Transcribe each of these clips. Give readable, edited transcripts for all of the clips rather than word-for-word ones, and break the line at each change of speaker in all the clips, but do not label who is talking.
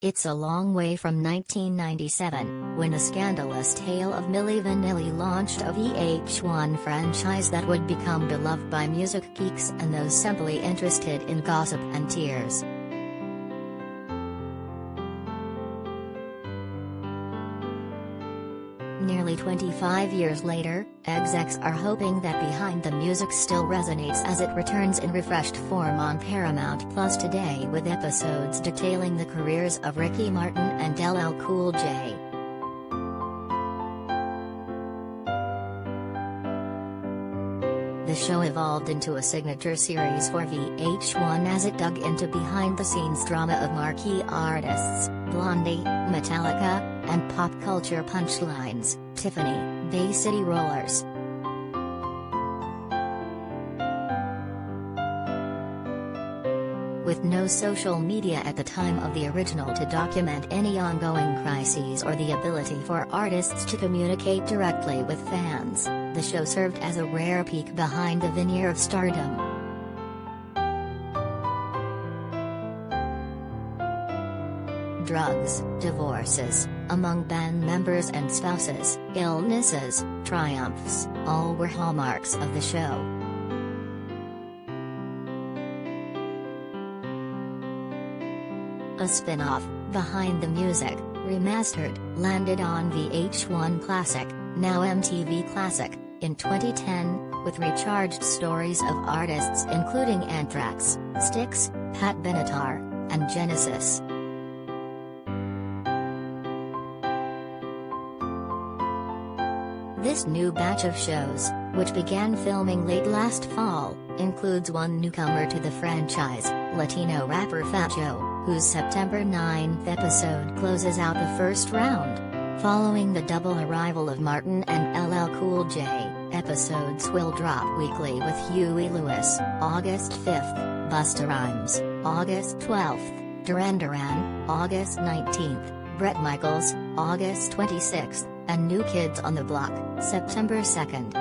It's a long way from 1997, when a scandalous tale of Milli Vanilli launched a VH1 franchise that would become beloved by music geeks and those simply interested in gossip and tears. Nearly 25 years later, execs are hoping that Behind the Music still resonates as it returns in refreshed form on Paramount Plus today, with episodes detailing the careers of Ricky Martin and LL Cool J. The show evolved into a signature series for VH1 as it dug into behind-the-scenes drama of marquee artists, Blondie, Metallica, and pop culture punchlines, Tiffany, Bay City Rollers. With no social media at the time of the original to document any ongoing crises or the ability for artists to communicate directly with fans, the show served as a rare peek behind the veneer of stardom. Drugs, divorces, among band members and spouses, illnesses, triumphs, all were hallmarks of the show. A spin-off, Behind the Music, Remastered, landed on VH1 Classic, now MTV Classic, in 2010, with recharged stories of artists including Anthrax, Styx, Pat Benatar, and Genesis. This new batch of shows, which began filming late last fall, includes one newcomer to the franchise, Latino rapper Fat Joe, whose September 9th episode closes out the first round. Following the double arrival of Martin and LL Cool J, episodes will drop weekly with Huey Lewis, August 5th, Busta Rhymes, August 12th, Duran Duran, August 19th, Bret Michaels, August 26th, and New Kids on the Block, September 2nd.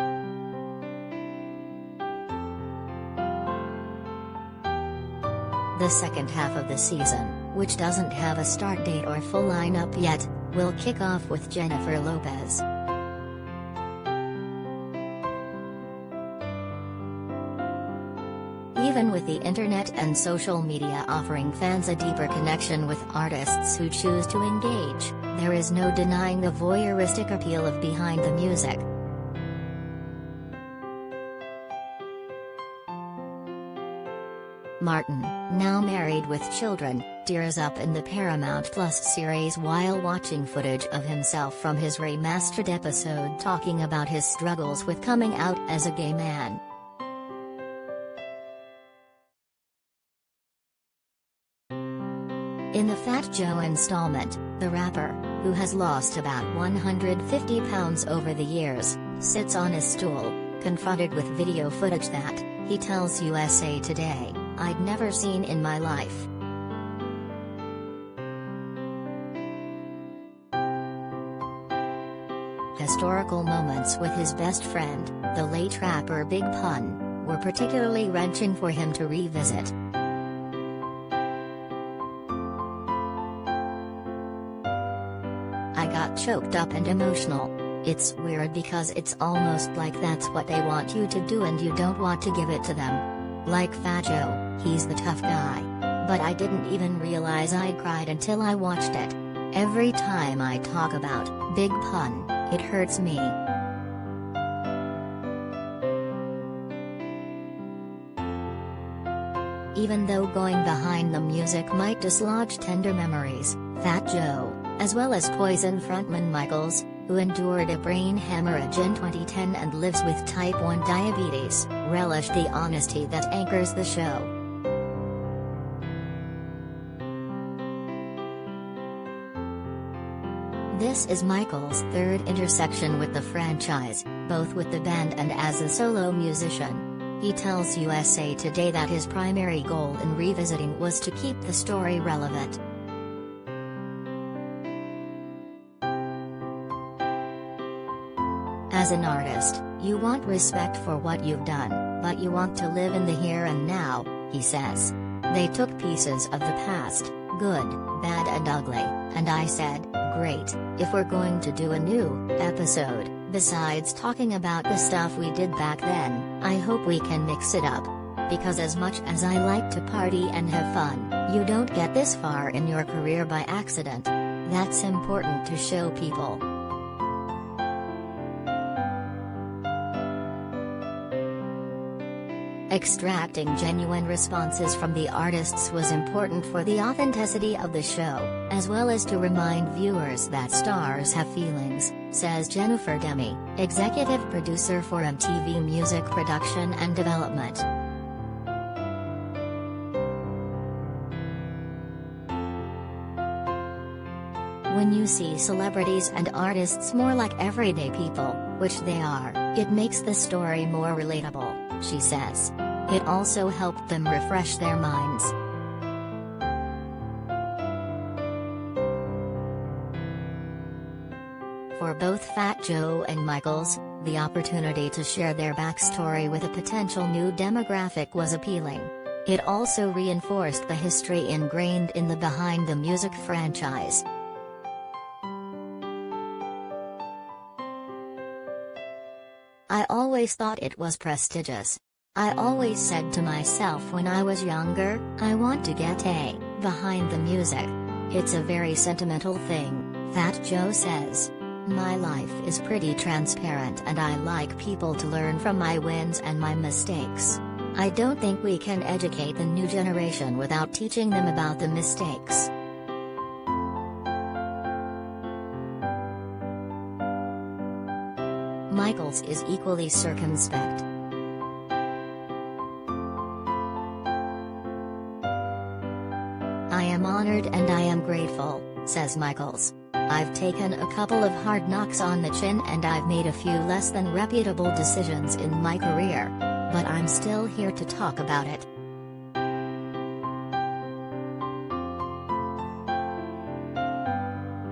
The second half of the season, which doesn't have a start date or full lineup yet, will kick off with Jennifer Lopez. Even with the internet and social media offering fans a deeper connection with artists who choose to engage, there is no denying the voyeuristic appeal of Behind the Music. Martin, now married with children, tears up in the Paramount Plus series while watching footage of himself from his remastered episode talking about his struggles with coming out as a gay man. In the Fat Joe installment, the rapper, who has lost about 150 pounds over the years, sits on his stool, confronted with video footage that, he tells USA Today, I'd never seen in my life. Historical moments with his best friend, the late rapper Big Pun, were particularly wrenching for him to revisit. I got choked up and emotional. It's weird because it's almost like that's what they want you to do and you don't want to give it to them. Like Fat Joe, he's the tough guy. But I didn't even realize I'd cried until I watched it. Every time I talk about Big Pun, it hurts me. Even though going behind the music might dislodge tender memories, Fat Joe, as well as Poison frontman Michaels, who endured a brain hemorrhage in 2010 and lives with type 1 diabetes, relish the honesty that anchors the show. This is Michaels' third intersection with the franchise, both with the band and as a solo musician. He tells USA Today that his primary goal in revisiting was to keep the story relevant. As an artist, you want respect for what you've done, but you want to live in the here and now, he says. They took pieces of the past, Good, Bad and Ugly, and I said, great, if we're going to do a new episode, besides talking about the stuff we did back then, I hope we can mix it up. Because as much as I like to party and have fun, you don't get this far in your career by accident. That's important to show people. Extracting genuine responses from the artists was important for the authenticity of the show, as well as to remind viewers that stars have feelings, says Jennifer Demme, executive producer for MTV Music Production and Development. When you see celebrities and artists more like everyday people, which they are, it makes the story more relatable, she says. It also helped them refresh their minds. For both Fat Joe and Michaels, the opportunity to share their backstory with a potential new demographic was appealing. It also reinforced the history ingrained in the Behind the Music franchise. I always thought it was prestigious. I always said to myself when I was younger, I want to get a Behind the Music. It's a very sentimental thing, Fat Joe says. My life is pretty transparent and I like people to learn from my wins and my mistakes. I don't think we can educate the new generation without teaching them about the mistakes. Michaels is equally circumspect. I am honored and I am grateful, says Michaels. I've taken a couple of hard knocks on the chin and I've made a few less than reputable decisions in my career. But I'm still here to talk about it.